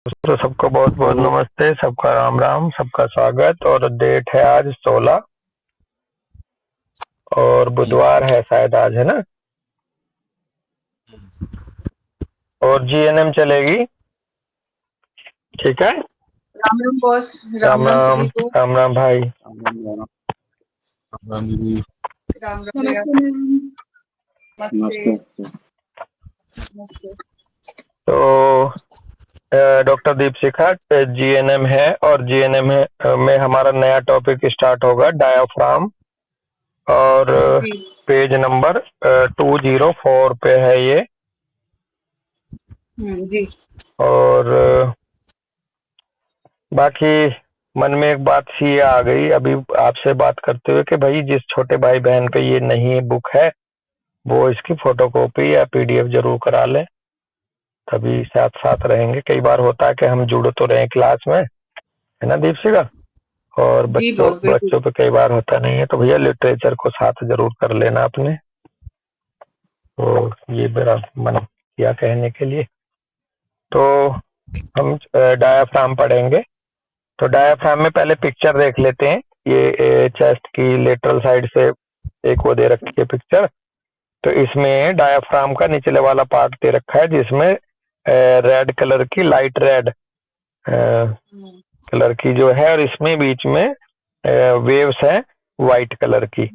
तो सबको बहुत बहुत नमस्ते, सबका राम राम, सबका स्वागत। और डेट है आज 16 और बुधवार है शायद आज, है ना। और जीएनएम चलेगी, ठीक है। राम राम बॉस। राम राम राम राम, सभी को। राम राम भाई। राम राम भैया। नमस्ते मैम। नमस्ते। नमस्ते। तो डॉक्टर दीपशिखा जीएनएम है और जीएनएम में हमारा नया टॉपिक स्टार्ट होगा, डायाफ्राम। और जी पेज नंबर 204 पे है ये। जी। और बाकी मन में एक बात सी आ गई अभी आपसे बात करते हुए कि भाई जिस छोटे भाई बहन पे ये नहीं बुक है वो इसकी फोटोकॉपी या पीडीएफ जरूर करा ले, तभी साथ साथ रहेंगे। कई बार होता है कि हम जुड़ तो रहे क्लास में, है ना दीपशिका, और जी बच्चों बॉस बिल्कुल। बच्चों पे कई बार होता नहीं है। तो भैया लिटरेचर को साथ जरूर कर लेना आपने। तो ये मेरा मन किया कहने के लिए। तो हम डायाफ्राम पढ़ेंगे। तो डायाफ्राम में पहले पिक्चर देख लेते हैं। ये चेस्ट की लेटरल साइड से एक वो दे रखी है पिक्चर। तो इसमें डायाफ्राम का निचले वाला पार्ट दे रखा है जिसमें रेड कलर की, लाइट रेड कलर की जो है, और इसमें बीच में वेव्स है वाइट कलर की,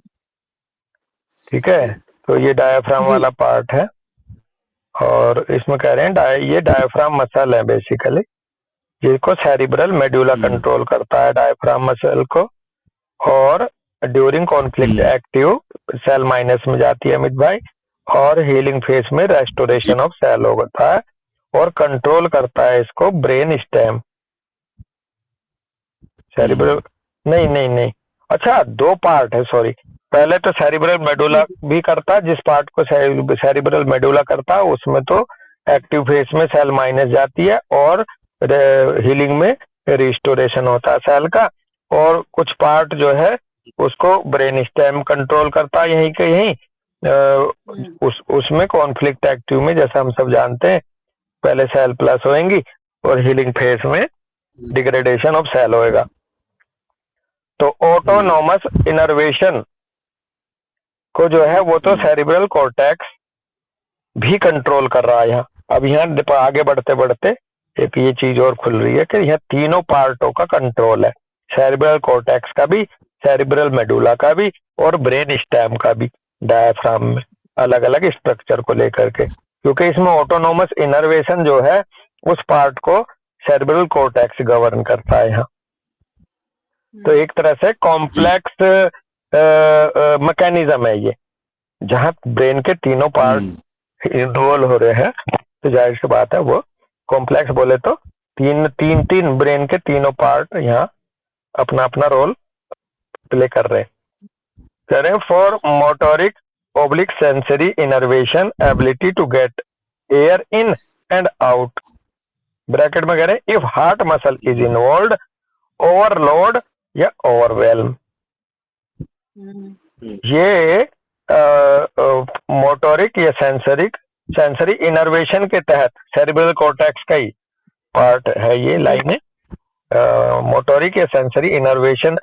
ठीक है। तो ये डायाफ्राम जी वाला पार्ट है। और इसमें कह रहे हैं ये डायाफ्राम मसल है बेसिकली, जिसको सेरिब्रल मेडुला कंट्रोल करता है, डायाफ्राम मसल को। और during conflict active cell minus में जाती है अमित भाई, और हीलिंग फेज में रेस्टोरेशन ऑफ सेल होता है, और कंट्रोल करता है इसको ब्रेन स्टेम। सेरिब्रल नहीं नहीं नहीं, अच्छा दो पार्ट है, सॉरी। पहले तो सेरिब्रल मेडुला भी करता है, जिस पार्ट को सेरिब्रल मेडुला करता है उसमें तो एक्टिव फेज में सेल माइनस जाती है और हीलिंग में रिस्टोरेशन होता है सेल का। और कुछ पार्ट जो है उसको ब्रेन स्टेम कंट्रोल करता है, यहीं के यहीं उसमें कॉन्फ्लिक्ट एक्टिव में, जैसा हम सब जानते हैं, पहले सेल प्लस होएंगी और हीलिंग फेज में डिग्रेडेशन ऑफ सेल होएगा। तो ऑटोनोमस इनर्वेशन को जो है वो तो सेरिब्रल कॉर्टेक्स भी कंट्रोल कर रहा है यहाँ। अब यहाँ आगे बढ़ते बढ़ते एक ये चीज और खुल रही है कि यहाँ तीनों पार्टों का कंट्रोल है, सेरिब्रल कॉर्टेक्स का भी, सेरिब्रल मेडुला का भी, और ब्रेन स्टेम का भी, डायाफ्राम में अलग अलग स्ट्रक्चर को लेकर के। क्योंकि इसमें ऑटोनोमस इनर्वेशन जो है उस पार्ट को सेरिब्रल कॉर्टेक्स गवर्न करता है यहाँ। तो एक तरह से कॉम्प्लेक्स मैकेनिज्म है ये, जहाँ ब्रेन के तीनों पार्ट इन्वॉल्व हो रहे हैं। तो जाहिर सी बात है वो कॉम्प्लेक्स बोले तो तीन ब्रेन के तीनों पार्ट यहाँ अपना अपना रोल प्ले कर रहे हैं। कह रहे हैं for motoric oblique sensory innervation ability to get air in and out, bracket में कह रहे हैं if heart muscle is involve, overload या ओवरवेल्म। ये मोटोरिक या सेंसरी इनर्वेशन के तहत सेरिब्रल कॉर्टेक्स का ही पार्ट है ये लाइनें। मोटोरिक या सेंसरी इनर्वेशन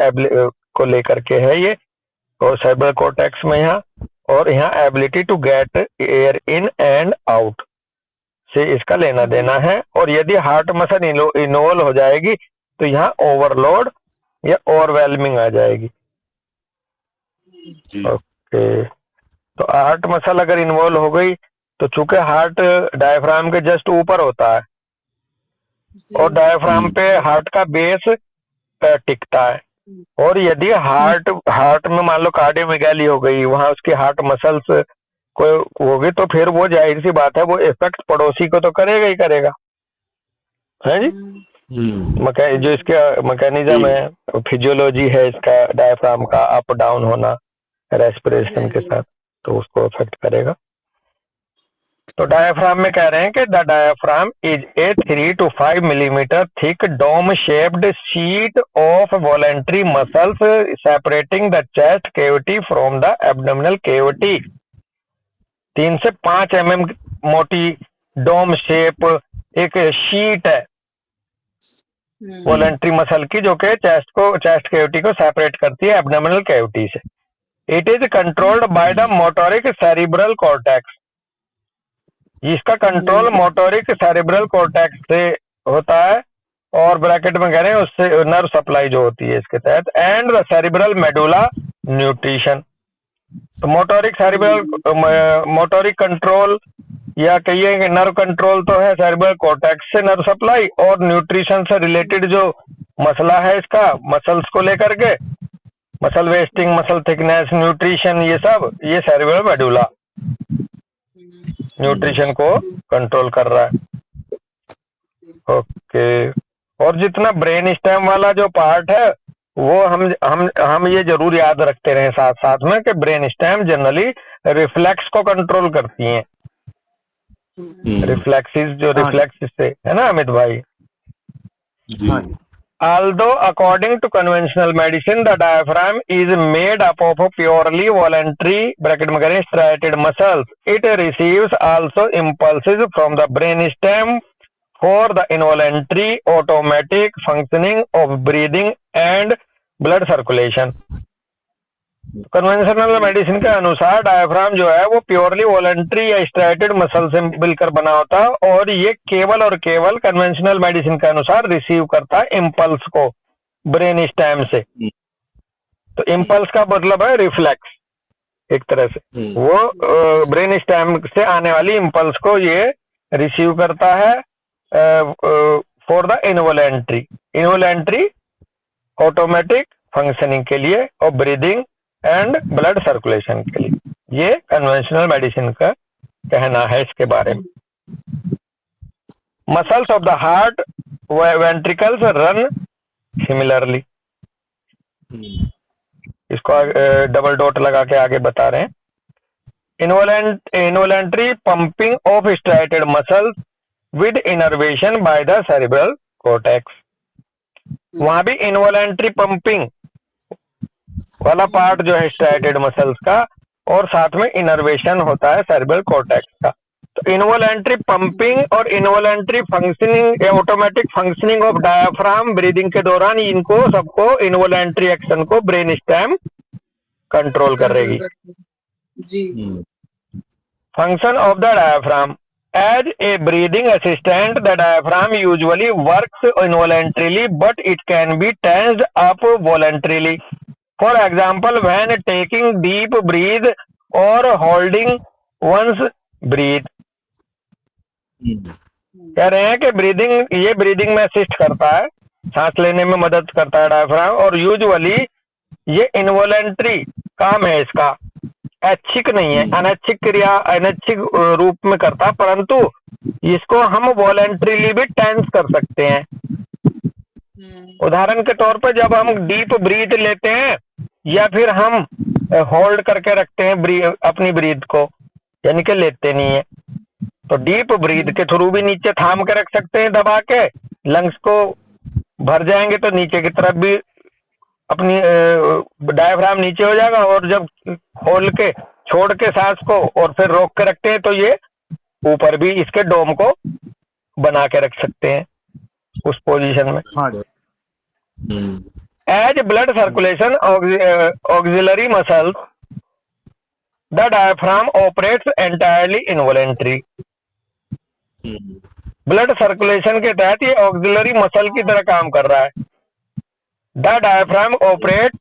को लेकर के है ये, और सेरिब्रल कॉर्टेक्स में यहाँ, और यहाँ ability to get air in and out से इसका लेना देना है। और यदि हार्ट मसल इन्वॉल्व हो जाएगी तो यहाँ ओवरलोड या ओवरवेलमिंग आ जाएगी। ओके, तो हार्ट मसल अगर इन्वॉल्व हो गई तो चूंकि हार्ट डायफ्राम के जस्ट ऊपर होता है और डायफ्राम पे हार्ट का बेस टिकता है, और यदि हार्ट में मान लो कार्डियोमेगाली हो गई, वहां उसकी हार्ट मसल्स को होगी, तो फिर वो जाहिर सी बात है वो इफेक्ट पड़ोसी को तो करेगा ही करेगा, है जी। जो इसका मैकेनिज्म है, फिजियोलॉजी है इसका डायफ्राम का, अप डाउन होना रेस्पिरेशन के साथ, तो उसको अफेक्ट करेगा। तो डायफ्राम में कह रहे हैं कि the diaphragm is a 3 to 5 millimetre thick dome shaped sheet of voluntary muscles separating the chest cavity from the abdominal cavity. 3 से 5 mm मोटी डोम शेप एक शीट है वॉलेंट्री मसल की, जो कि चेस्ट कैविटी को सेपरेट करती है एब्डोमिनल कैविटी से। It is controlled by the motoric cerebral cortex. इसका कंट्रोल मोटोरिक सेरिब्रल कॉर्टेक्स से होता है, और ब्रैकेट में कह रहे हैं उससे नर्व सप्लाई जो होती है इसके तहत, and the cerebral medulla nutrition. तो मोटोरिक कंट्रोल या कहिए कि नर्व कंट्रोल तो है सेरिब्रल कॉर्टेक्स से नर्व सप्लाई, और न्यूट्रिशन से रिलेटेड जो मसला है इसका, मसल्स को लेकर के, muscle wasting, muscle thickness, nutrition, ये सब ये सेरिब्रल मेडुला न्यूट्रिशन को कंट्रोल कर रहा है। ओके, और जितना ब्रेन स्टेम वाला जो पार्ट है वो हम ये जरूर याद रखते रहे साथ साथ में कि ब्रेन स्टेम जनरली रिफ्लेक्स को कंट्रोल करती हैं। रिफ्लेक्सिस जो रिफ्लेक्स से है ना अमित भाई। Although according to conventional medicine the diaphragm is made up of purely voluntary bracket में करें striated muscles, it receives also impulses from the brain stem for the involuntary automatic functioning of breathing and blood circulation। Conventional medicine के अनुसार diaphragm जो है वो purely voluntary या striated muscle से मिलकर बना होता है, और ये केवल और केवल कन्वेंशनल मेडिसिन के अनुसार रिसीव करता है इम्पल्स को ब्रेन स्टेम से। तो इम्पल्स का मतलब है रिफ्लेक्स, एक तरह से वो ब्रेन स्टेम से आने वाली इम्पल्स को ये रिसीव करता है for the involuntary automatic functioning के लिए, और ब्रीदिंग एंड ब्लड सर्कुलेशन के लिए। ये कन्वेंशनल मेडिसिन का कहना है इसके बारे में। Muscles of the heart ventricles run similarly. इसको डबल डॉट लगा के आगे बता रहे हैं। Involuntary pumping of striated muscles with innervation by the cerebral cortex. वहां भी इनवॉलेंट्री पंपिंग वाला पार्ट जो है स्ट्राइटेड मसल्स का, और साथ में इनर्वेशन होता है सेरिब्रल कॉर्टेक्स का। तो इनवॉलेंट्री पंपिंग और involuntary functioning, automatic functioning of diaphragm breathing के दौरान इनको सबको इनवॉलेंट्री एक्शन को ब्रेन स्टेम कंट्रोल करेगी। Function of the diaphragm as a breathing assistant, the diaphragm usually works involuntarily, but it can be tensed up voluntarily. For example, when taking deep breath or holding one's breath. कह रहे हैं कि breathing में assist करता है, सांस लेने में मदद करता है डायफ्राम, और यूजुअली ये इनवॉलेंट्री काम है इसका, ऐच्छिक नहीं है, अनैच्छिक क्रिया अनैच्छिक रूप में करता, परंतु इसको हम वॉलेंट्रीली भी टेंस कर सकते हैं। उदाहरण के तौर पर जब हम डीप ब्रीथ लेते हैं या फिर हम होल्ड करके रखते हैं अपनी ब्रीथ को, यानी कि लेते नहीं है, तो डीप ब्रीथ के थ्रू भी नीचे थाम के रख सकते हैं दबा के, लंग्स को भर जाएंगे तो नीचे की तरफ भी अपनी डायफ्राम नीचे हो जाएगा, और जब खोल के छोड़ के सांस को और फिर रोक के रखते हैं तो ये ऊपर भी इसके डोम को बना के रख सकते हैं उस पोजीशन में। As blood circulation auxiliary muscles the diaphragm operates entirely involuntary. Blood circulation के तहत ये ऑक्सिलरी मसल की तरह काम कर रहा है। The diaphragm operate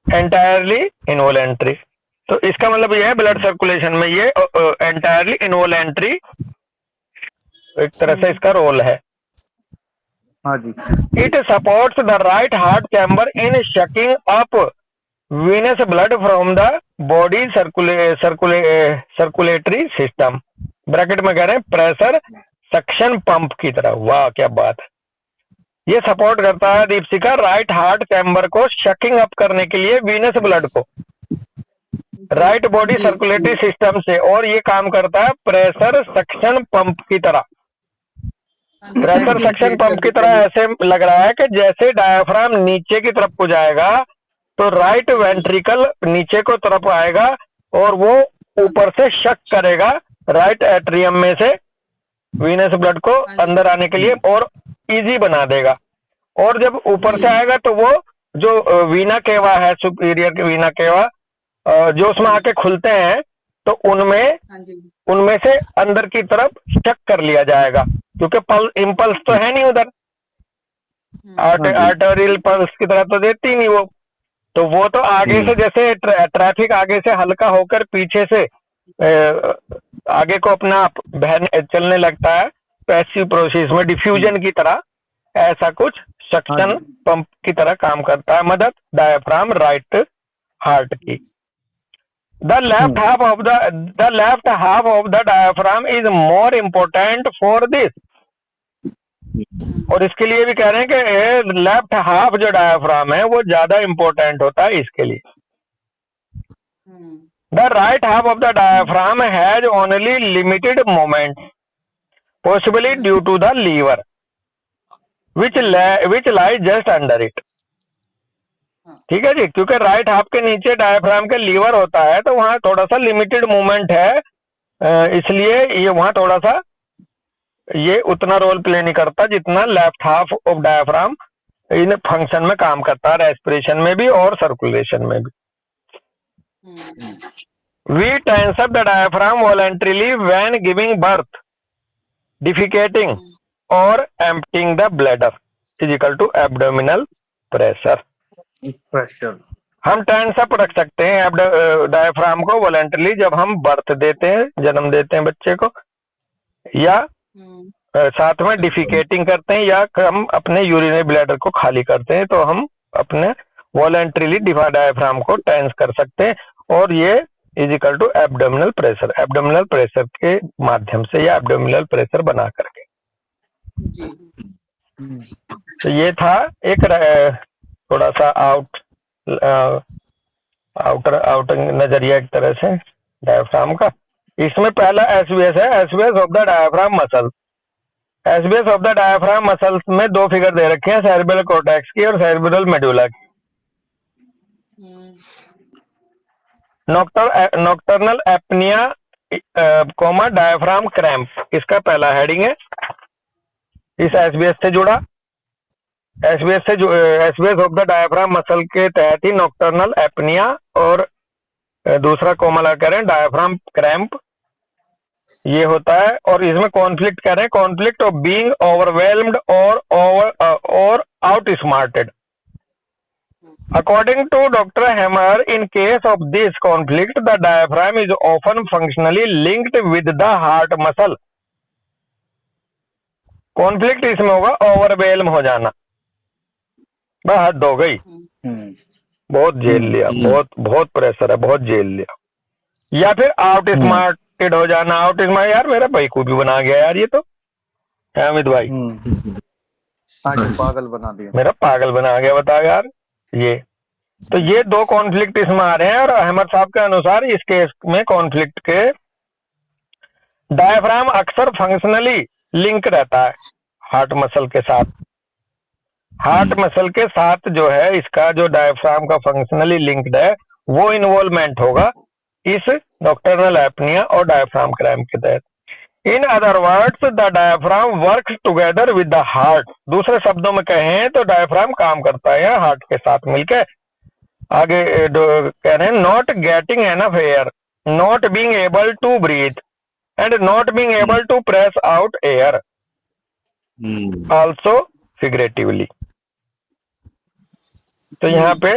entirely involuntary, तो इसका मतलब यह है ब्लड सर्कुलेशन में ये एंटायरली इनवॉलेंट्री एक तरह से इसका रोल है। हाँ जी। It supports the right heart chamber in sucking up venous blood from the body circulatory system. Bracket में कह रहे हैं प्रेशर सक्शन पंप की तरह। वाह क्या बात है। ये सपोर्ट करता है दीपशिका राइट हार्ट चैम्बर को शकिंग अप करने के लिए वीनस ब्लड को राइट बॉडी सर्कुलेटरी सिस्टम से, और ये काम करता है प्रेशर सक्शन पंप की तरह। प्रेशर सक्शन पंप की तरह ऐसे लग रहा है कि जैसे डायफ्राम नीचे की तरफ को जाएगा तो राइट वेंट्रिकल नीचे को तरफ आएगा और वो ऊपर से शक करेगा राइट एट्रियम में से वीनस ब्लड को अंदर आने के लिए, और इजी बना देगा। और जब ऊपर से आएगा तो वो जो वीना केवा है, सुपीरियर के वीना केवा, जो उसमें आके खुलते हैं तो उनमें हाँ जी। उनमें से अंदर की तरफ स्टक कर लिया जाएगा, क्योंकि इम्पल्स तो है नहीं उधर, आर्टरियल पल्स की तरह तो देती नहीं वो। तो वो तो आगे से जैसे ट्रैफिक आगे से हल्का होकर पीछे से आगे को अपना आप बहने चलने लगता है, पैसिव प्रोसेस में डिफ्यूजन की तरह ऐसा कुछ सक्शन पंप की तरह काम करता है मदद डायफ्राम राइट हार्ट की। The left half of the diaphragm is more important for this. और इसके लिए भी कह रहे हैं कि लेफ्ट हाफ जो डायफ्राम है वो ज्यादा इंपॉर्टेंट होता है इसके लिए। The right half of the diaphragm has only limited moment, possibly due to the liver which lies just under it. ठीक है जी, क्योंकि राइट हाफ के नीचे डायफ्राम के लीवर होता है तो वहां थोड़ा सा लिमिटेड मूवमेंट है, इसलिए ये वहां थोड़ा सा ये उतना रोल प्ले नहीं करता जितना left half of diaphragm in function में काम करता है, रेस्पिरेशन में भी और सर्कुलेशन में भी। We tense up the diaphragm voluntarily when giving birth, defecating और emptying the bladder is equal to abdominal pressure. हम टेंस अप रख सकते हैं डायफ्राम को वॉलंटरीली जब हम बर्थ देते हैं, जन्म देते हैं बच्चे को, या साथ में डिफिकेटिंग करते हैं, या हम अपने यूरिनरी ब्लैडर को खाली करते हैं, तो हम अपने वॉलंटरीली डायफ्राम को टेंस कर सकते हैं। और ये is equal to abdominal pressure के माध्यम से या एब्डोमिनल प्रेशर बना करके। तो ये था एक थोड़ा सा आउटर नजरिया एक तरह से डायफ्राम का। इसमें पहला एसबीएस है, SBS of the diaphragm muscle. SBS of the diaphragm muscles में दो फिगर दे रखे हैं, सेरेब्रल कॉर्टेक्स की और सेरेब्रल मेडुला की। Nocturnal apnoea coma diaphragm cramp, इसका पहला हेडिंग है, इस एसबीएस से जुड़ा। SBS of the diaphragm muscle के तहत ही नॉक्टर्नल एपनिया और दूसरा कोमा कह रहे हैं डायफ्राम क्रैम्प ये होता है। और इसमें कॉन्फ्लिक्ट कह रहे हैं, कॉन्फ्लिक्ट ऑफ बीइंग ओवरवेल्म्ड और out स्मार्टेड। According to Dr. Hammer, in case of this conflict, the diaphragm is often functionally linked with the heart muscle. Conflict इसमें होगा ओवरवेल्म हो जाना, बस हद हो गई, बहुत झेल लिया, बहुत प्रेशर है, बहुत झेल लिया। या फिर आउट स्मार्टेड हो जाना, आउट स्मार्ट, यार मेरा बेवकूफी बना गया यार ये तो अमित भाई, पागल बना दिया, मेरा पागल बना गया, बता यार ये। तो ये दो कॉन्फ्लिक्ट इसमें आ रहे हैं। और अहमद साहब के अनुसार इस केस में कॉन्फ्लिक्ट के डायफ्राम अक्सर फंक्शनली लिंक रहता है हार्ट मसल के साथ। हार्ट मसल के साथ जो है इसका जो डायफ्राम का फंक्शनली लिंक्ड है वो इन्वॉल्वमेंट होगा इस नॉक्टर्नल एपनिया और डायफ्राम क्रैम्प के तहत। In other words the diaphragm works together with the heart. दूसरे शब्दों में कहें तो डायफ्राम काम करता है हार्ट के साथ मिलकर। आगे कह रहे हैं not getting enough air, not being able to breathe and not being able to press out air, also figuratively. तो यहाँ पे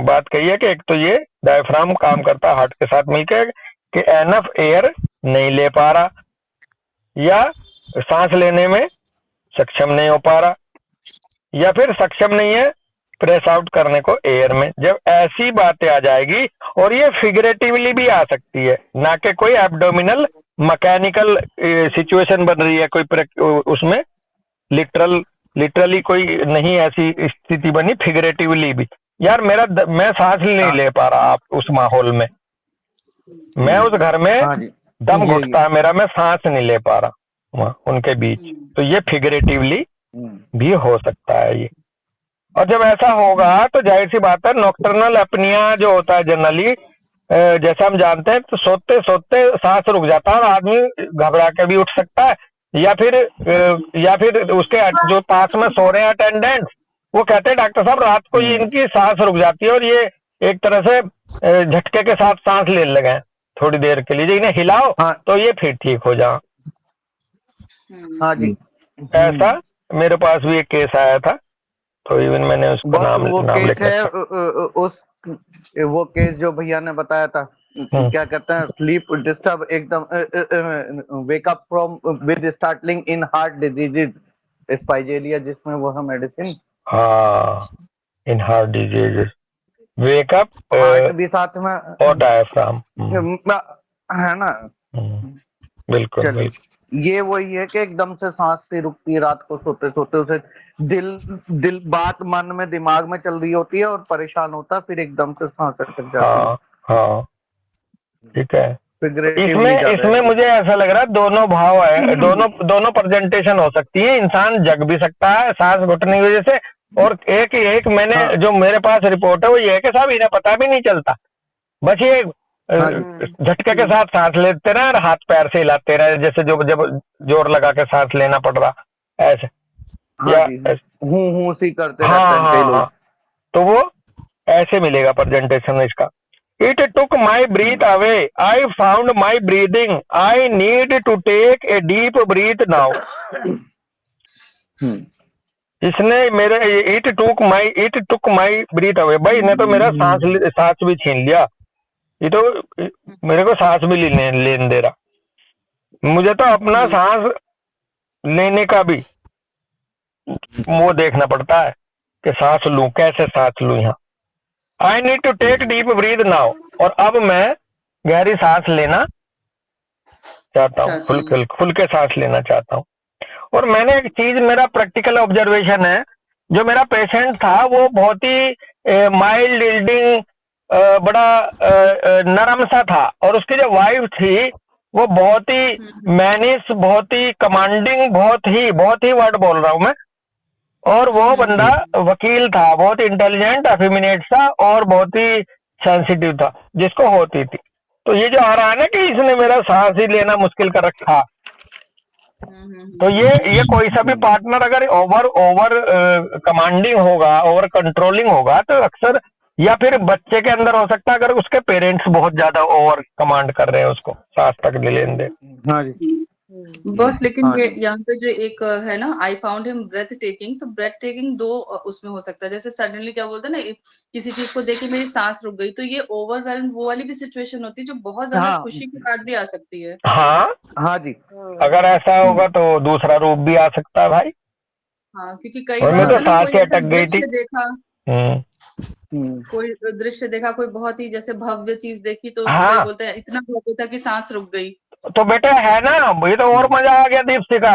बात कही है कि एक तो ये डायफ्राम काम करता है हार्ट के साथ मिलकर कि एनफ एयर नहीं ले पा रहा या सांस लेने में सक्षम नहीं हो पा रहा या फिर सक्षम नहीं है प्रेस आउट करने को एयर में। जब ऐसी बातें आ जाएगी, और ये फिगरेटिवली भी आ सकती है, ना कि कोई एब्डोमिनल मैकेनिकल सिचुएशन बन रही है कोई उसमें लिटरली कोई नहीं ऐसी स्थिति बनी, फिगरेटिवली भी यार मैं सांस नहीं ले पा रहा आप उस माहौल में, मैं उस घर में दम घुटता है मेरा, मैं सांस नहीं ले पा रहा वहां उनके बीच। तो ये फिगरेटिवली भी हो सकता है ये। और जब ऐसा होगा तो जाहिर सी बात है नॉक्टर्नल एपनिया जो होता है जनरली जैसा हम जानते हैं तो सोते सोते सांस रुक जाता है और आदमी घबरा के भी उठ सकता है या फिर उसके जो पास में सो रहे हैं अटेंडेंट्स, वो कहते हैं डॉक्टर साहब रात को ये इनकी सांस रुक जाती है और ये एक तरह से झटके के साथ सांस लेने लगे हैं थोड़ी देर के लिए, इन्हें हिलाओ हाँ तो ये फिर ठीक हो जाए। हाँ जी। ऐसा मेरे पास भी एक केस आया था, तो इवन मैंने उसका बस वो नाम लिख केस है रखा। उस वो केस जो भैया ने बताया था, क्या कहते हैं, स्लीप डिस्टर्ब एकदम wake up from with startling in heart diseases spigelia, जिसमें वो है मेडिसिन। हाँ, in heart diseases wake up heart भी साथ में और डायफ्राम। है ना। बिल्कुल चलिए, बिल्कुल। ये वही है कि एकदम से सांस सी रुकती है रात को सोते सोते, उसे दिल बात मन में दिमाग में चल रही होती है और परेशान होता है, फिर एकदम से सांस अटक जाती है। हाँ हाँ, ठीक है। तो फिगरेटिवली इसमें जा रहा इसमें है। मुझे ऐसा लग रहा है दोनों भाव है, दोनों प्रेजेंटेशन हो सकती है। इंसान जग भी सकता है सांस घुटने की वजह से, और एक एक मैंने हाँ जो मेरे पास रिपोर्ट है वो ये है कि साहब इन्हें पता भी नहीं चलता, बस ये हाँ जी झटके के साथ सांस लेते रहे और हाथ पैर से हिलाते रहे, जैसे जो जब जोर लगा के सांस लेना पड़ रहा ऐसे, हाँ या जी। हूँ सी करते रहते हाँ हैं कई हाँ हाँ, लोग। तो वो ऐसे मिलेगा प्रेजेंटेशन इसका। It took my breath away, I found my breathing, I need to take a deep breath now. इसने मेरे it took my breath away, भाई इन्हें तो मेरा सांस भी छीन लिया, ये तो मेरे को सांस भी लेने दे रहा, मुझे तो अपना सांस लेने का भी वो देखना पड़ता है कि सांस लूं, कैसे सांस लूं यहाँ। I need to take deep breath now, और अब मैं गहरी सांस लेना चाहता हूँ, खुल के सांस लेना चाहता हूँ। और मैंने एक चीज, मेरा प्रैक्टिकल ऑब्जर्वेशन है, जो मेरा पेशेंट था वो बहुत ही माइल्ड रीडिंग, बड़ा नरम सा था, और उसकी जो वाइफ थी वो बहुत ही मैनिस, बहुत ही कमांडिंग, बहुत ही वर्ड बोल रहा हूँ मैं, और वो बंदा वकील था, बहुत इंटेलिजेंट एफिमिनेट सा और बहुत ही सेंसिटिव था, जिसको होती थी। तो ये जो आ रहा है ना कि इसने मेरा सांस ही लेना मुश्किल कर रखा, तो ये कोई सा भी पार्टनर अगर ओवर ओवर कमांडिंग होगा, ओवर कंट्रोलिंग होगा, तो अक्सर, या फिर बच्चे के अंदर हो सकता है अगर उसके पेरेंट्स बहुत ज्यादा ओवर कमांड कर रहे हैं उसको सांस तक ले लेने दे। हाँ जी। बस लेकिन हाँ ये जी। यहाँ पे जो एक है ना, I found him breathtaking, तो ब्रेथ टेकिंग दो उसमें हो सकता है, जैसे सडनली क्या बोलते हैं ना, किसी चीज को देख के मेरी सांस रुक गई, तो ये ओवरवेल्म वो वाली भी सिचुएशन होती है जो बहुत ज्यादा हाँ खुशी के बाद भी आ सकती है। हाँ, हाँ जी। अगर ऐसा होगा तो दूसरा रूप भी आ सकता है भाई, हाँ, क्योंकि कई और बार मैं तो होता है ना, सांस कोई ही ऐसा अटक गई थी। दृश्य देखा, हम्म। कोई दृश्य देखा, कोई बहुत ही जैसे भव्य चीज देखी, तो कोई हाँ, बोलता है इतना भव्य था कि सांस रुक गई। तो बेटा है ना, ये तो और मजा आ गया दीप्ति का,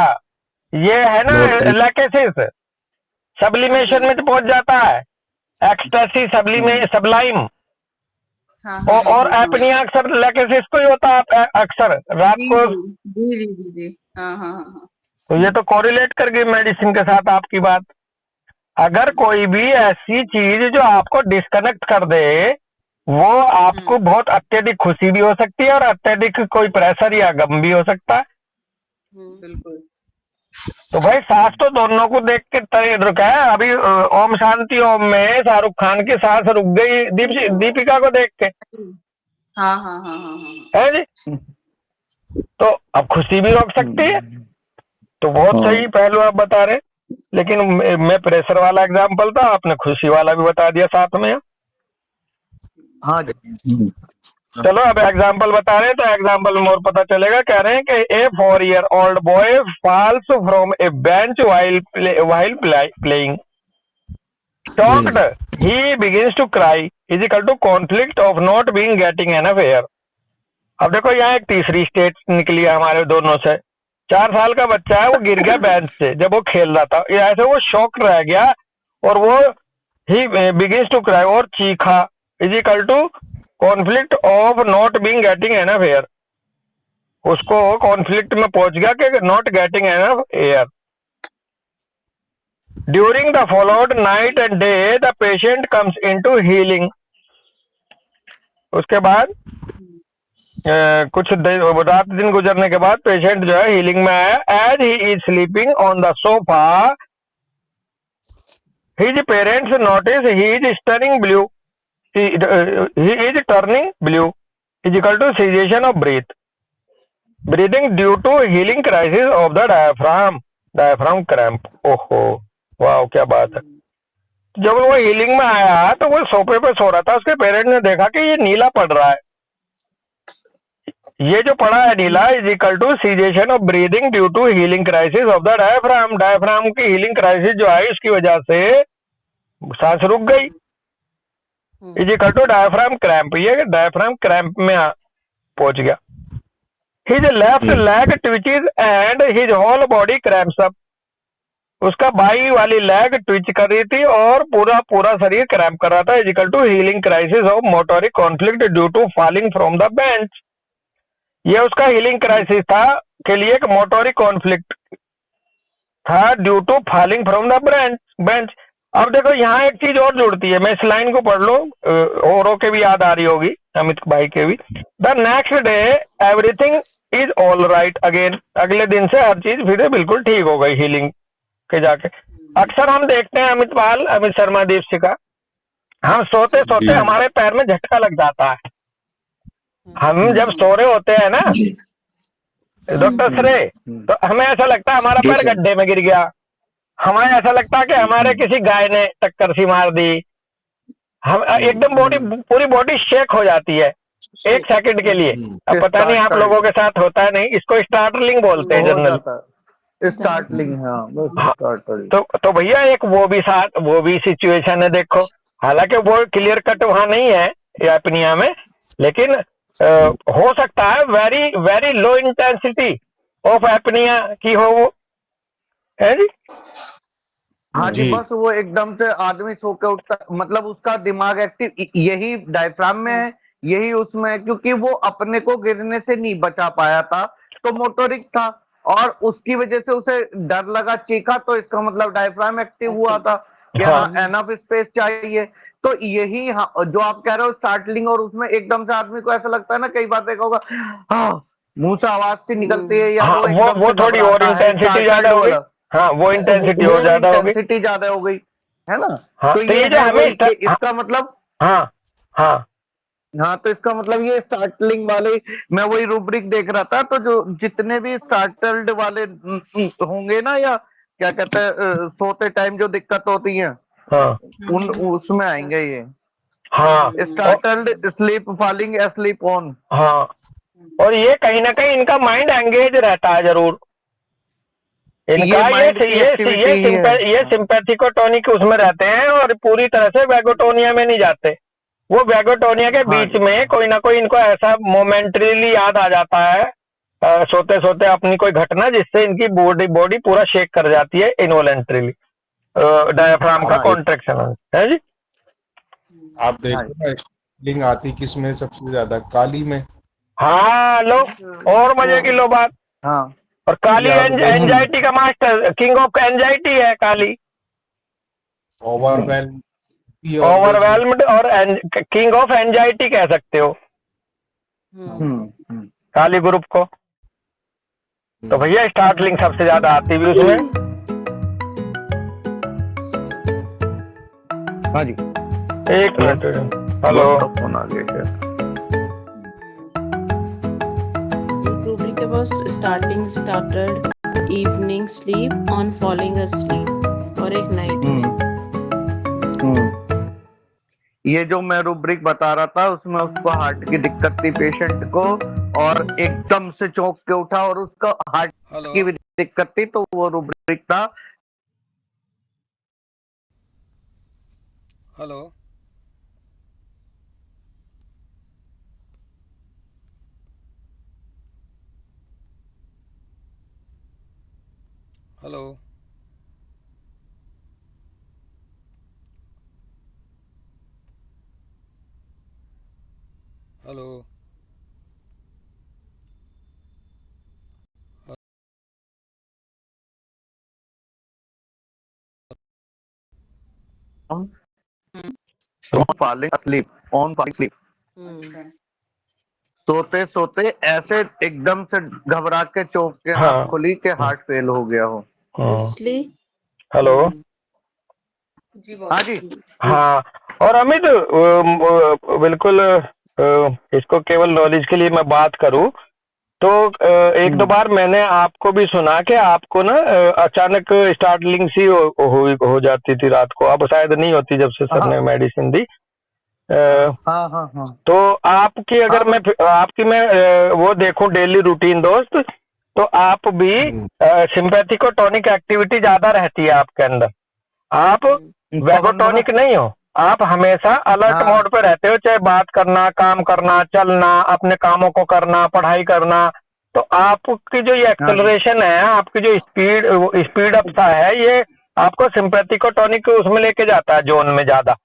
ये है ना लैकेसिस, हाँ जी। सब्लिमेशन में तो पहुंच जाता है, एक्सटेसी, सबलाइम, हाँ हाँ हाँ और हाँ हाँ। एपनिया अक्सर लैकेसिस को ही होता है अक्सर रात जी को। जी जी जी जी जी। हाँ हाँ हाँ हाँ। तो ये तो कोरिलेट कर गई मेडिसिन के साथ आपकी बात। अगर कोई भी ऐसी चीज जो आपको डिस्कनेक्ट कर दे, वो आपको बहुत अत्यधिक खुशी भी हो सकती है और अत्यधिक कोई प्रेशर या गम भी हो सकता है। बिल्कुल। तो भाई सांस तो दोनों को देख के तय रुका है। अभी ओम शांति ओम में शाहरुख खान की सांस रुक गई दीपिका को देख के, हाँ हाँ हाँ हाँ हाँ। है जी, तो अब खुशी भी रोक सकती है। तो बहुत सही पहलू आप बता रहे, लेकिन मैं प्रेशर वाला एग्जाम्पल था, आपने खुशी वाला भी बता दिया साथ में। हाँ जी। चलो अब एग्जाम्पल बता रहे हैं तो एग्जाम्पल में और पता चलेगा। कह रहे हैं कि ए 4 year old boy falls from A bench while playing, shocked he begins to cry is equal to conflict of not being getting enough air। अब देखो यहाँ एक तीसरी स्टेट निकली है हमारे दोनों से। 4 साल का बच्चा है, वो गिर गया बेंच से जब वो खेल रहा था, ऐसे वो शॉक रह गया और वो ही बिगिंस टू क्राई और चीखा, is equal to conflict of not being getting enough air. उसको कॉन्फ्लिक्ट में पहुंच गया कि not getting enough air. During the followed night and day the patient comes into healing. उसके बाद कुछ रात दिन गुजरने के बाद पेशेंट जो है हीलिंग में आया। As he is sleeping on the sofa his parents notice he is turning blue, he is turning blue is equal to cessation of breathing due to healing crisis of the diaphragm cramp। ओहो वाह क्या बात है। जब वो healing में आया तो वो सोफे पे सो रहा था, उसके पेरेंट ने देखा कि ये नीला पड़ रहा है, ये जो पड़ा है नीला is equal to cessation of breathing due to healing crisis of the diaphragm की हीलिंग क्राइसिस जो आई उसकी वजह से सांस रुक गई। Is equal to diaphragm cramp, ये डायफ्राम क्रैम्प में पहुंच गया। His left leg twitches and his whole body cramps up, उसका बाई वाली लेग ट्विच कर रही थी और पूरा शरीर क्रैम्प कर रहा था। Is equal to healing crisis of motoric conflict due to falling from the bench, ये उसका हीलिंग क्राइसिस था के लिए एक मोटोरिक कॉन्फ्लिक्ट था due to falling from the bench. अब देखो यहाँ एक चीज और जुड़ती है, मैं इस लाइन को पढ़ लो, औरों के भी याद आ रही होगी, अमित भाई के भी। The next day everything is all right again, अगले दिन से हर चीज फिर बिल्कुल ठीक हो गई हीलिंग के जाके। अक्सर हम देखते हैं अमित शर्मा दीपशिका, हम सोते सोते हमारे पैर में झटका लग जाता है। हम जब सो रहे होते हैं ना डॉक्टर श्रे, तो हमें ऐसा लगता है हमारा पैर गड्ढे में गिर गया, हमें ऐसा लगता है कि हमारे किसी गाय ने टक्कर सी मार दी, हम एकदम पूरी बॉडी शेक हो जाती है एक सेकंड के लिए। अब पता नहीं आप लोगों के साथ होता है नहीं, इसको स्टार्टलिंग बोलते हैं जनरल स्टार्टलिंग। हाँ तो भैया एक वो भी सिचुएशन है देखो, हालांकि वो क्लियर कट वहां नहीं है एपनिया में, लेकिन हो सकता है very very low intensity of apnoea की हो वो, है जी। हाँ जी, बस वो एकदम से आदमी सो के उठता, मतलब उसका दिमाग एक्टिव यही डायफ्राम में है, यही उसमें है, क्योंकि वो अपने को गिरने से नहीं बचा पाया था तो मोटोरिक था और उसकी वजह से उसे डर लगा, चीखा, तो इसका मतलब डायफ्राम एक्टिव हुआ था कि हाँ एनफ स्पेस चाहिए। तो यही जो आप कह रहे हो स्टार्टलिंग, और उसमें एकदम से आदमी को ऐसा लगता है ना, कई बार देखा होगा हाँ मुंह से आवाज सी निकलती है या वो थोड़ी और इंटेंसिटी ज्यादा हो गई, हाँ वो इंटेंसिटी और ज्यादा हो गई, इंटेंसिटी ज्यादा हो गई है ना। हाँ, तो ये जो हमें इसका मतलब हाँ तो इसका मतलब ये स्टार्टलिंग वाले, मैं वही रूब्रिक देख रहा था, तो जो जितने भी स्टार्टल्ड वाले होंगे ना, या क्या कहते हैं सोते टाइम जो दिक्कत होती है, उसमें आएंगे ये। हाँ startled, sleep falling, sleep on. हाँ, और ये कहीं ना कहीं इनका माइंड एंगेज रहता है जरूर, इनका ये सिंपैथिकोटोनिक उसमें रहते हैं और पूरी तरह से वैगोटोनिया में नहीं जाते। वो वैगोटोनिया के बीच में कोई ना कोई इनको ऐसा मोमेंटरीली याद आ जाता है सोते सोते अपनी कोई घटना, जिससे इनकी बॉडी पूरा शेक कर जाती है इनवॉलेंटरीली, डायफ्राम का कॉन्ट्रैक्शन है जी। आप देखो ना लिंग आती किस में सबसे ज्यादा, काली में। हाँ लो और मजे की लो बात, हाँ, और काली एंजाइटी का मास्टर, किंग ऑफ एंजाइटी है काली, ओवरवेल्म्ड और किंग ऑफ एंजाइटी कह सकते हो काली ग्रुप को। तो भैया स्टार्टलिंग सबसे ज्यादा आती भी उसमें। हाँ जी, एक मिनट, हेलो फोन आ गया। Rubric was started evening sleep on falling asleep और एक नाइट में। ये जो मैं रूब्रिक बता रहा था उसमें उसको हार्ट की दिक्कत थी पेशेंट को, और एकदम से चौंक के उठा और उसका हार्ट की भी दिक्कत थी, तो वो रूब्रिक था। Hello hello hello on falling asleep, on falling asleep। सोते सोते ऐसे एकदम से घबरा के चौंक के हाँ। आंख खुली के हार्ट फेल हो गया हो। इसलिए हेलो। जी हाँ बहुत जी। हाँ, और अमित बिल्कुल इसको केवल नॉलेज के लिए मैं बात करूं तो एक दो बार मैंने आपको भी सुना कि आपको ना अचानक स्टार्टलिंग सी हो जाती थी रात को। अब शायद नहीं होती जब से सर हाँ ने मेडिसिन दी। हाँ हाँ हाँ तो आपकी अगर हाँ मैं वो देखूं डेली रूटीन दोस्त, तो आप भी सिंपैथिक और टॉनिक एक्टिविटी ज्यादा रहती है आपके अंदर। आप पवन बोला। वैगोटॉनिक नहीं हो, आप हमेशा अलर्ट हाँ मोड पे रहते हो, चाहे बात करना, काम करना, चलना, अपने कामों को करना, पढ़ाई करना। तो आपकी जो ये हाँ जी एक्सेलरेशन है, आपकी जो स्पीड अप सा है, ये आपको सिंपैथिक और टॉनिक उसमें लेके जाता है जोन में ज्यादा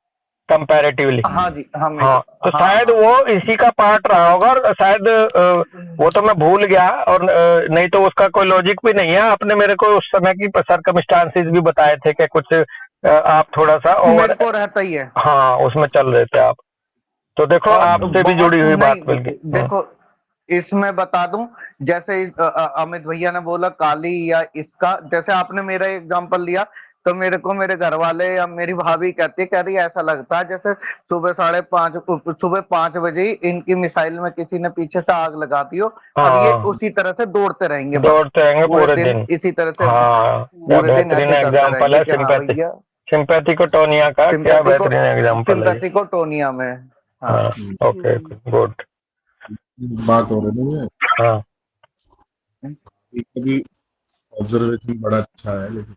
कंपैरेटिवली। हाँ जी हाँ, हमेशा। तो हाँ शायद हाँ वो इसी का पार्ट रहा होगा, और शायद वो तो मैं भूल गया, और नहीं तो उसका कोई लॉजिक भी नहीं है। आपने मेरे को उस समय की सर्कमस्टांसेस भी बताए थे कि कुछ आप थोड़ा सा मेरे ओवर, को रहता ही है। हाँ, उसमें चल रहे थे आप। तो देखो और आपसे भी बहुत जुड़ी हुई बात नहीं मिल गई। देखो, इसमें बता दूं, जैसे अमित भैया ने बोला काली या इसका, जैसे आपने मेरा एग्जांपल लिया, तो मेरे को मेरे घर वाले या मेरी भाभी कह रही ऐसा लगता है जैसे सुबह 5 बजे ही इनकी मिसाइल में किसी ने पीछे से आग लगा दी हो, और ये हाँ, उसी तरह से दौड़ते रहेंगे बस दौड़ते रहेंगे पूरे पूरे दिन, दिन। इसी तरह से हाँ, क्या पूरे दिन बेहतरीन ऐसे करते एग्जाम्पल रहेंगे है कि हाँ भैया। सिंपैथिकोटोनिया का, क्या सिंपैथिको बेहतरीन एग्जाम्पल है ये। सिंपैथिकोटोनिया में। हाँ हाँ, ओके, गुड। बात हो रही है। हाँ, कभी ऑब्जर्वेशन बड़ा अच्छा है, लेकिन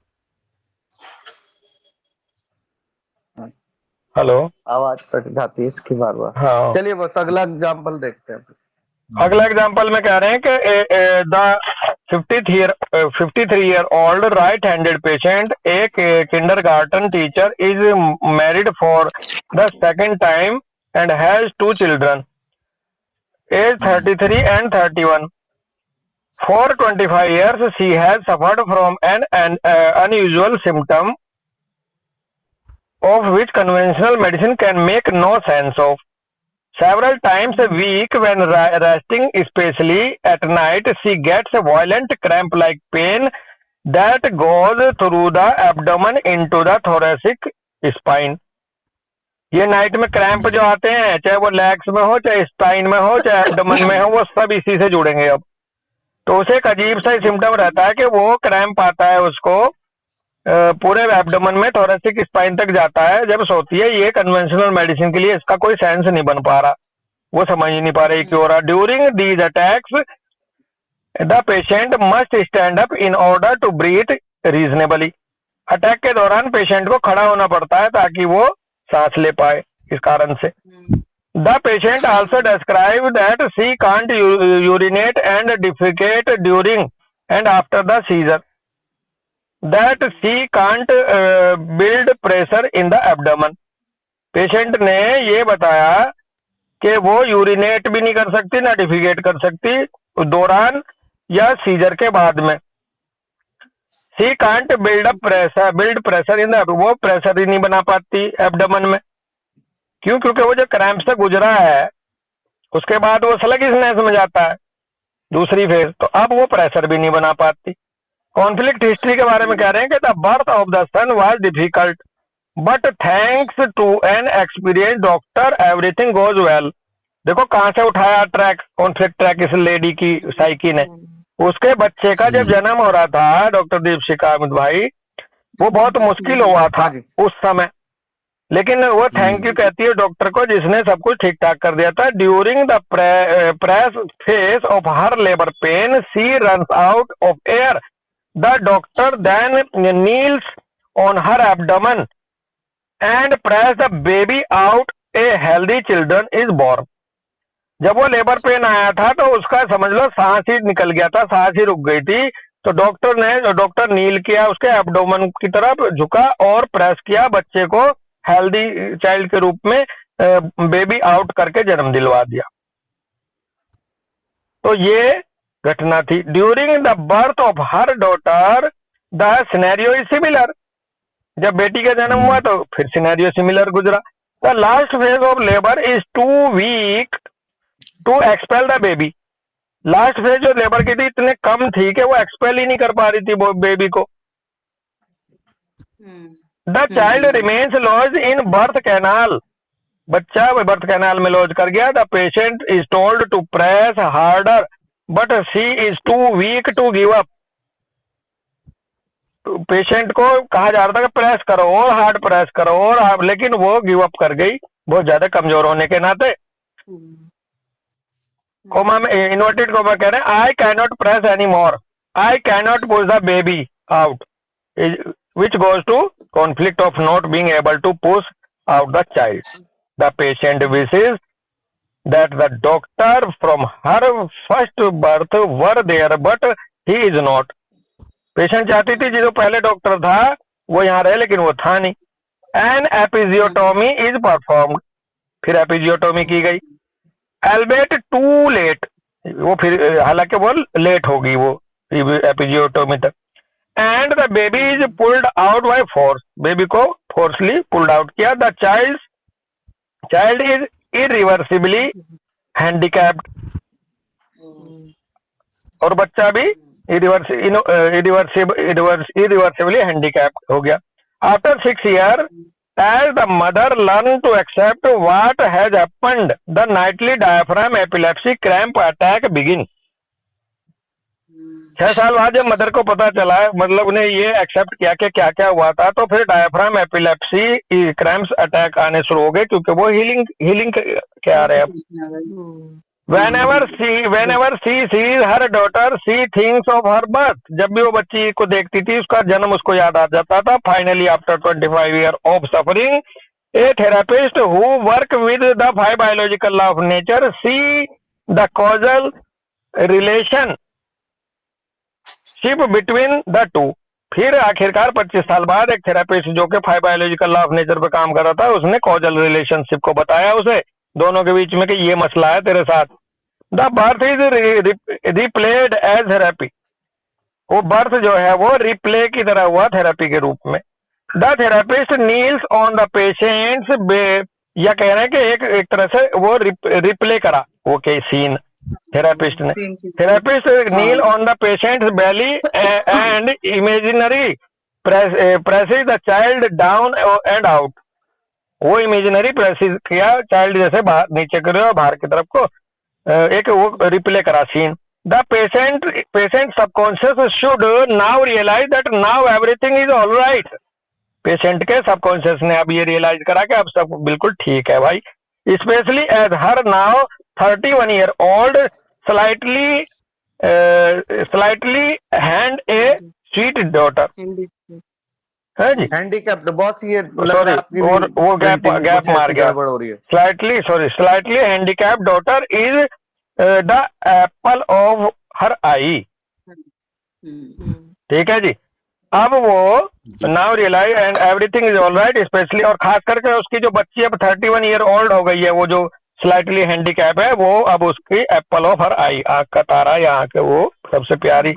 हेलो। आवाज कट जाती है इसकी बार बार। हाँ, चलिए बस अगला एग्जाम्पल देखते हैं। अगला एग्जाम्पल में कह रहे हैं कि the 53-year-old right-handed patient, a kindergarten teacher, is married for the second time and has two children, age 33 and 31. For 25 years, she has suffered from an unusual symptom of which conventional medicine can make no sense of. Several times a week, when resting, especially at night, she gets a violent cramp-like pain that goes through the abdomen into the thoracic spine. ये night में cramp जो आते हैं, चाहे वो legs में हो, चाहे स्पाइन में हो, चाहे एब्डोमेन में हो, वो सब इसी से जुड़ेंगे अब। तो उसे एक अजीब सा सिम्टम रहता है कि वो क्रैम्प आता है उसको, पूरे एब्डोमेन में थोरेसिक स्पाइन तक जाता है जब सोती है। ये कन्वेंशनल मेडिसिन के लिए इसका कोई सेंस नहीं बन पा रहा, वो समझ ही नहीं पा रही क्यों हो रहा। During these attacks the patient must stand up in order to breathe reasonably. Attack के दौरान पेशेंट को खड़ा होना पड़ता है ताकि वो सांस ले पाए, इस कारण से। The patient also describe that she can't urinate and defecate during and after the seizure, that she can't build pressure in the abdomen. Patient ने ये बताया कि वो यूरिनेट भी नहीं कर सकती, ना डिफिकेट कर सकती दौरान या सीजर के बाद में। She can't build pressure in the, वो प्रेशर ही नहीं बना पाती एब्डोमेन में। क्यों? क्योंकि वो जो क्रैम्प से गुजरा है उसके बाद वो स्लगिशनेस में जाता है, दूसरी फेज, तो अब वो प्रेशर भी नहीं बना पाती। कॉन्फ्लिक्ट हिस्ट्री के बारे में कह रहे हैं कि the birth of the son was difficult, but thanks to an experience doctor everything goes well. देखो कहां से उठाया ट्रैक, कॉन्फ्लिक्ट ट्रैक इस लेडी की साइकी ने। उसके बच्चे का जब जन्म हो रहा था डॉक्टर दीपशिखा अमित भाई, वो बहुत मुश्किल हुआ था हाँ जी उस समय, लेकिन वो थैंक यू कहती है डॉक्टर को जिसने सब कुछ ठीक ठाक कर दिया था। During the press phase of her labour pain she runs out of air, the doctor then kneels on her abdomen and press the baby out, a healthy children is born. जब वो लेबर पेन आया था तो उसका समझ लो सांस ही निकल गया था, सांस ही रुक गई थी। तो डॉक्टर नील किया, उसके एब्डोमेन की तरफ झुका और प्रेस किया, बच्चे को हेल्दी चाइल्ड के रूप में बेबी आउट करके जन्म दिलवा दिया। तो ये घटना थी। During the birth of her daughter the scenario is similar. जब बेटी का जन्म हुआ तो फिर सिनेरियो सिमिलर गुजरा। The last phase of labour is too weak to expel the baby. Last phase जो लेबर की थी इतने कम थी कि वो एक्सपेल ही नहीं कर पा रही थी वो बेबी को। The child remains lodged in birth canal, बच्चा बर्थ कैनाल में लॉज कर गया। The patient is told to press harder but she is too weak to give up. Patient को कहा जा रहा था कि प्रेस करो और हार्ड प्रेस करो और, लेकिन वो गिव अप कर गई बहुत ज्यादा कमजोर होने के नाते। कोमा में इन्वर्टेड कोमा कह रहे हैं I can not press any more, I can not push the baby out, which goes to conflict of not being able to push out the child. The patient wishes that the doctor from her first birth were there, but he is not. Patient चाहती थी जो पहले doctor था वो यहाँ रहे लेकिन वो था नहीं। एन एपिजियोटोमी इज परफॉर्म्ड, फिर एपिजियोटोमी की गई। एल्बेट टू लेट, वो फिर हालांकि वो लेट होगी वो एपिजियोटोमी तक। And the baby is pulled out by force, baby को फोर्सली पुल्ड आउट किया। The child is irreversibly handicapped, और बच्चा भी इरिवर्सिबली हैंडीकैप्ड हो गया। After 6 years, as the mother learned to accept what has happened, the nightly diaphragm epilepsy cramp attack begins. 6 साल बाद जब मदर को पता चला, मतलब उन्हें ये एक्सेप्ट किया कि क्या क्या हुआ था, तो फिर डायफ्राम एपिलेप्सी क्रैम्प्स अटैक आने शुरू हो गए क्योंकि वो हीलिंग के आ रहे हैं अब। Whenever she sees her daughter, she thinks of her birth. जब भी वो बच्ची को देखती थी उसका जन्म उसको याद आ जाता था। Finally, after 25 years of suffering, a therapist who work with the 5 biological law of nature see the causal relation ship between the two. फिर आखिरकार 25 साल बाद एक थेरापिस्ट जो कि 5 बायोलॉजिकल लॉ ऑफ नेचर पे काम कर रहा था, उसने कॉजल रिलेशनशिप को बताया उसे दोनों के बीच में कि ये मसला है तेरे साथ। The birth is replayed as therapy, वो बर्थ जो है वो रिप्ले की तरह हुआ थेरेपी के रूप में। The therapist Niels on the patients, या कह रहे हैं कि एक तरह से वो रिप्ले करा वो के सीन थेरापिस्ट ने। Therapist kneel on the patient's belly and imaginary presses the child down and out, वो इमेजिनरी प्रेसेस किया चाइल्ड जैसे बाहर नीचे करे और बाहर की तरफ को एक वो रिप्ले करा scene. The patient subconscious should now realise that now everything is all right. Patient के सबकॉन्शियस ने अब ये रियलाइज करा कि अब सब बिल्कुल ठीक है भाई। Specially as her now 31 year old slightly hand a sweet daughter है जी। हैंडीकैप्ड बॉस, ये सॉरी और वो गैप मार गया। Slightly handicapped daughter is the apple of her eye. ठीक है जी। अब वो now realise and everything is all right specially, और खास करके उसकी जो बच्ची अब 31 year old हो गई है, वो जो स्लाइटली हैंडीकैप है, वो अब उसकी एप्पल ऑफ हर आई, आंख का तारा यहाँ के वो सबसे प्यारी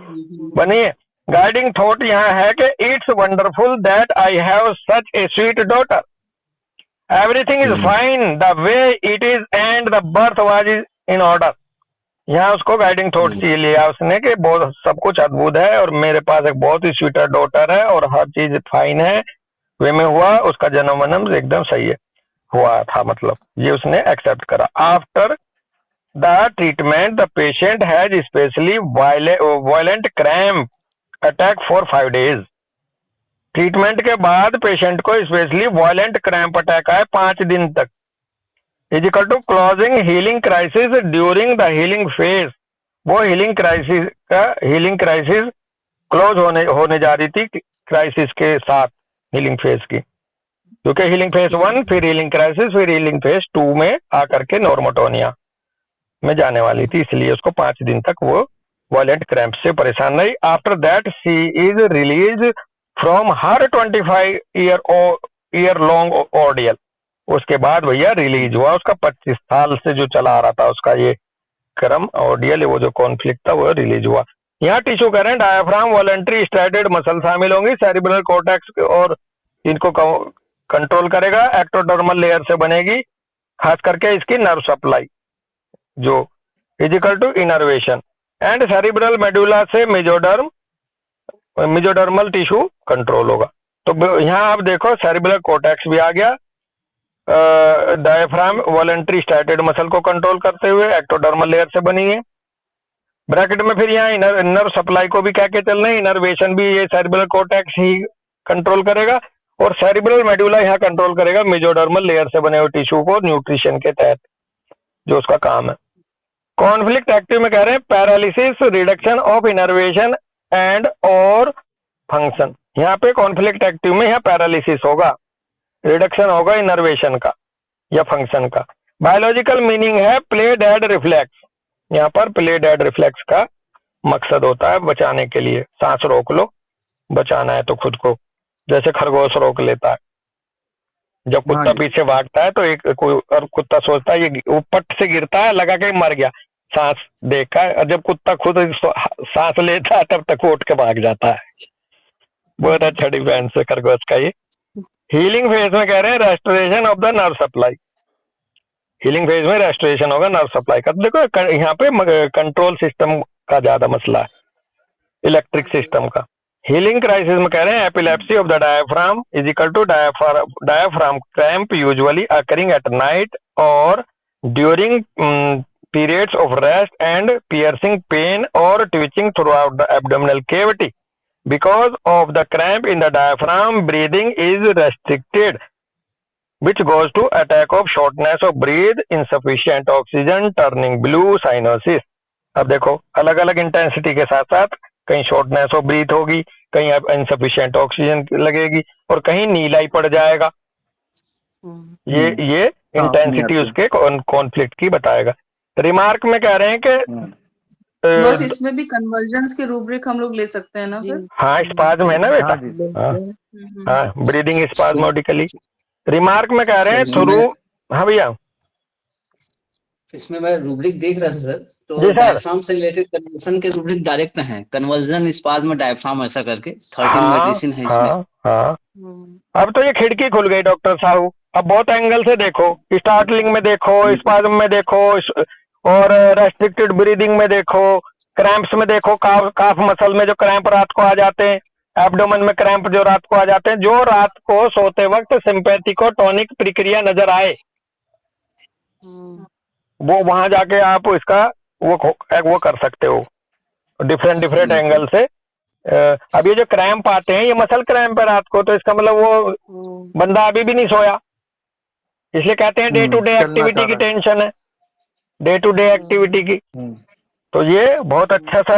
बनी है। गाइडिंग थॉट यहाँ है कि it's wonderful that I have such A sweet daughter, everything is fine the way it is and the birth was is in order. यहाँ उसको गाइडिंग थॉट से लिया उसने कि बहुत सब कुछ अद्भुत है और मेरे पास एक बहुत ही स्वीटर डॉटर है और हर चीज फाइन है, वे में हुआ उसका जन्म वन्म एकदम सही है हुआ था, मतलब ये उसने एक्सेप्ट करा। After the treatment the patient has specially violent cramp attack for 5 days। Treatment के बाद पेशेंट को स्पेशली वायलेंट क्रैम्प अटैक आए 5 दिन तक। Is equal to closing healing crisis during the healing phase, वो हीलिंग क्राइसिस क्लोज होने जा रही थी क्राइसिस के साथ हीलिंग फेज की, क्योंकि हीलिंग फेज 1 फिर हीलिंग क्राइसिस फिर हीलिंग फेज 2 में आकर के नॉर्मोटोनिया में जाने वाली थी, इसलिए उसको 5 दिन तक वो वायलेंट क्रैम्प से परेशान रही। After that she is release from her 25 year long ordeal, उसके बाद भैया रिलीज हुआ उसका 25 साल से जो चला आ रहा था उसका ये क्रम ऑर्डियल, वो जो कॉन्फ्लिक्ट था वो रिलीज हुआ। यहाँ tissue current, diaphragm, voluntary striated muscle शामिल होंगी, सेरिब्रल कॉर्टेक्स और इनको कंट्रोल करेगा, एक्टोडर्मल लेयर से बनेगी, खास करके इसकी नर्व सप्लाई जो is equal to innervation, and cerebral medulla से मेजोडर्मल टिश्यू कंट्रोल होगा। तो यहाँ आप देखो सेरिब्रल कोर्टेक्स भी आ गया, डायफ्राम वॉलेंट्री स्टैटेड मसल को कंट्रोल करते हुए एक्टोडर्मल लेयर से बनी है। ब्रैकेट में फिर यहाँ नर्व सप्लाई को भी क्या के चल रहे हैं, इनर्वेशन भी ये सेरिब्रल कोर्टेक्स ही कंट्रोल करेगा, और सेरिब्रल मेडुला यहाँ कंट्रोल करेगा मेजोडर्मल लेयर से बने हुए टिश्यू को न्यूट्रिशन के तहत, जो उसका काम है। कॉन्फ्लिक्ट एक्टिव में कह रहे हैं paralysis, reduction of innervation and और फंक्शन। यहाँ पे कॉन्फ्लिक्ट एक्टिव में यहाँ पैरालिसिस होगा, रिडक्शन होगा इनर्वेशन का या फंक्शन का। बायोलॉजिकल मीनिंग है प्ले डेड रिफ्लेक्स, यहाँ पर प्ले डेड रिफ्लेक्स का मकसद होता है बचाने के लिए, सांस रोक लो, बचाना है तो खुद को, जैसे खरगोश रोक लेता है जब कुत्ता पीछे भागता है, तो एक कोई और कुत्ता सोचता है ये पट से गिरता है, लगा के मर गया, सांस देखा है, और जब कुत्ता खुद सांस लेता है तब तक वो उठ के भाग जाता है। बहुत अच्छा डिफेंस है खरगोश का ये। हीलिंग फेज में कह रहे हैं restoration of the nerve supply, healing phase में रेस्टोरेशन होगा नर्व सप्लाई का। देखो यहाँ पे कंट्रोल सिस्टम का ज्यादा मसला है, इलेक्ट्रिक सिस्टम का। हीलिंग क्राइसिस में कह रहे हैं epilepsy of the diaphragm is equal to diaphragm cramp usually occurring at night और during periods of rest and piercing pain or twitching throughout the abdominal cavity. Because of the cramp in the diaphragm, breathing is restricted, which goes to attack of shortness of breath, insufficient oxygen, turning blue, cyanosis. अब देखो अलग अलग intensity के साथ साथ कहीं shortness of breathe होगी, कहीं इनसफिशिएंट ऑक्सीजन लगेगी, और कहीं नीला ही पड़ जाएगा। ये इंटेंसिटी उसके कॉन्फ्लिक्ट की बताएगा। रिमार्क में कह रहे हैं कि बस इसमें भी कन्वर्जेंस के रूब्रिक हम लोग ले सकते हैं ना फिर? हाँ स्पाज्म है ना बेटा, हाँ ब्रीदिंग स्पाज्मोडिकली। रिमार्क में कह रहे हैं थ्रू, हाँ भैया इसमें मैं रूब्रिक देख रहा था सर, तो डायफ्राम से रिलेटेड कन्वर्जन के रूब्रिक डायरेक्ट हैं, कन्वर्जन स्पाज्म डायफ्राम ऐसा करके 13 मेडिसिन है इसमें। हाँ अब तो ये खिड़की खुल गई डॉक्टर साहब, अब बहुत एंगल से देखो, स्टार्टलिंग में देखो, स्पाज्म में देखो, और रेस्ट्रिक्टेड ब्रीदिंग में देखो, क्रैम्प्स में देखो, काफ मसल में जो क्रैम्प रात को आ जाते हैं, एब्डोमेन में क्रैम्प जो रात को आ जाते हैं, जो रात को सोते वक्त सिंपैथिको-टोनिक प्रक्रिया नजर आए, वो वहां जाके आप इसका वो कर सकते हो डिफरेंट एंगल से। अब ये जो क्रैम्प आते हैं ये मसल क्रैम्प है रात को, तो इसका मतलब वो बंदा अभी भी नहीं सोया, इसलिए कहते हैं डे टू डे एक्टिविटी की टेंशन है, डे टू डे एक्टिविटी की। तो ये बहुत अच्छा सा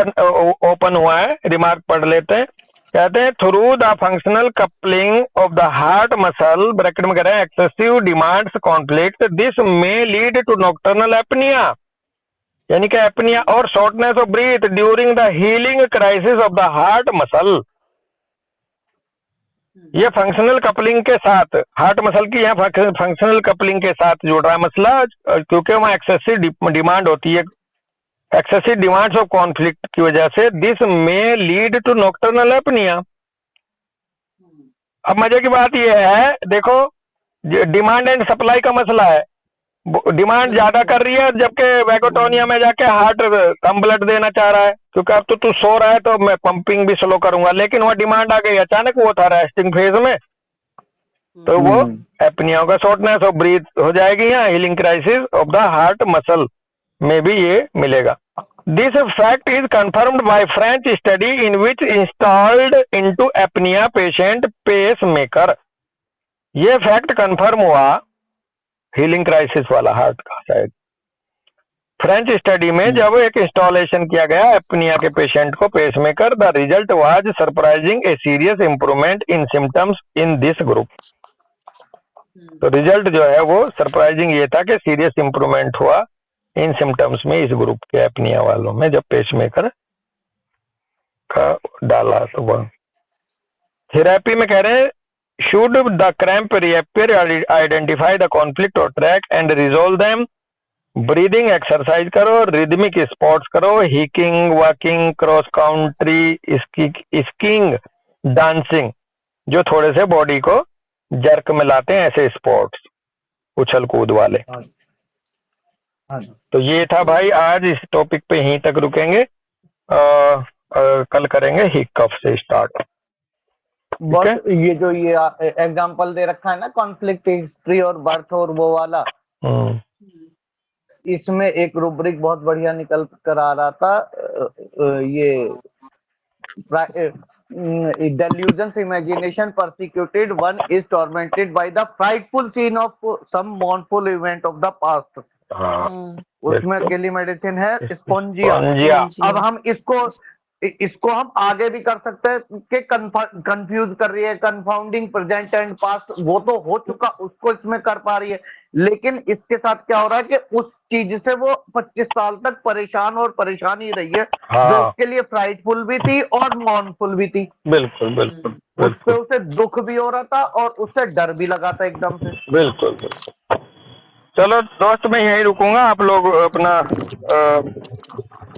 ओपन हुआ है, रिमार्क पढ़ लेते हैं। कहते हैं through the functional coupling of the heart muscle, bracket में कह रहे हैं excessive demands conflict, this may lead to nocturnal apnoea, यानी कि एपनिया और shortness of breath during the healing crisis of the heart muscle. ये फंक्शनल कपलिंग के साथ, हार्ट मसल की यहाँ फंक्शनल कपलिंग के साथ जुड़ रहा है मसला, क्योंकि वहाँ एक्सेसिव डिमांड होती है, एक्सेसिव डिमांड्स ऑफ कॉन्फ्लिक्ट की वजह से this may lead to nocturnal apnoea. अब मजे की बात यह है, देखो डिमांड एंड सप्लाई का मसला है, डिमांड ज्यादा कर रही है जबकि वैगोटोनिया में जाके हार्ट कम ब्लड देना चाह रहा है, क्योंकि अब तो तू सो रहा है तो मैं पंपिंग भी स्लो करूंगा, लेकिन वह डिमांड आ गई अचानक, वो था रेस्टिंग फेज में, तो वो एपनिया होगा, शॉर्टनेस ऑफ ब्रीथ हो जाएगी, यहाँ healing crisis of the heart muscle में भी ये मिलेगा। This fact is confirmed by French study in which installed into apnoea patient pacemaker. ये फैक्ट कंफर्म हुआ हीलिंग क्राइसिस वाला हार्ट का, शायद फ्रेंच स्टडी में जब एक इंस्टॉलेशन किया गया एपनिया के पेशेंट को pacemaker, the result was surprising a serious improvement in symptoms in this group. तो रिजल्ट जो है वो सरप्राइजिंग ये था कि सीरियस इंप्रूवमेंट हुआ इन सिम्टम्स में इस ग्रुप के एपनिया वालों में, जब पेसमेकर का डाला। तो थेरेपी में कह रहे हैं should the cramp reappear, identify the conflict or track and resolve them, breathing exercise करो, rhythmic sports करो, hiking, walking, cross country, skiing, dancing, जो थोड़े से बॉडी को जर्क में लाते हैं, ऐसे स्पोर्ट्स उछल कूद वाले। हाँ। तो ये था भाई, आज इस टॉपिक पे यहीं तक रुकेंगे। कल करेंगे हिकअप से स्टार्ट। बस ये जो ये एग्जांपल दे रखा है ना, कॉन्फ्लिक्ट हिस्ट्री और बर्थ और वो वाला, इसमें एक रूब्रिक बहुत बढ़िया निकल कर आ रहा था। ये delusions imagination persecuted one is tormented by the frightful scene of some mournful event of the past। उसमें अकेली मेडिसिन है स्पोंजिया। अब हम इसको हम आगे भी कर सकते हैं कि कंफ्यूज कर रही है, कंफाउंडिंग प्रेजेंट एंड पास्ट, वो तो हो चुका, उसको इसमें कर पा रही है। लेकिन इसके साथ क्या हो रहा है कि उस चीज से वो 25 साल तक परेशान और परेशान ही रही है, जो उसके लिए फ्राइटफुल भी थी और मॉर्नफुल भी थी। बिल्कुल बिल्कुल उस पे उसे दुख भी हो रहा था और उससे डर भी लगा था एकदम से। बिल्कुल बिल्कुल। चलो दोस्त, मैं यहीं रुकूंगा, आप लोग अपना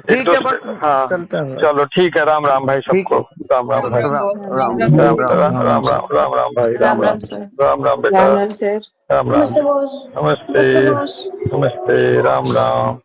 ठीक है, बस हाँ चलते हैं। चलो ठीक है। राम राम भाई सबको। राम राम भाई। राम राम राम राम राम भाई। राम राम सर। राम राम बेटा। राम राम सर। राम राम। नमस्ते नमस्ते। राम राम।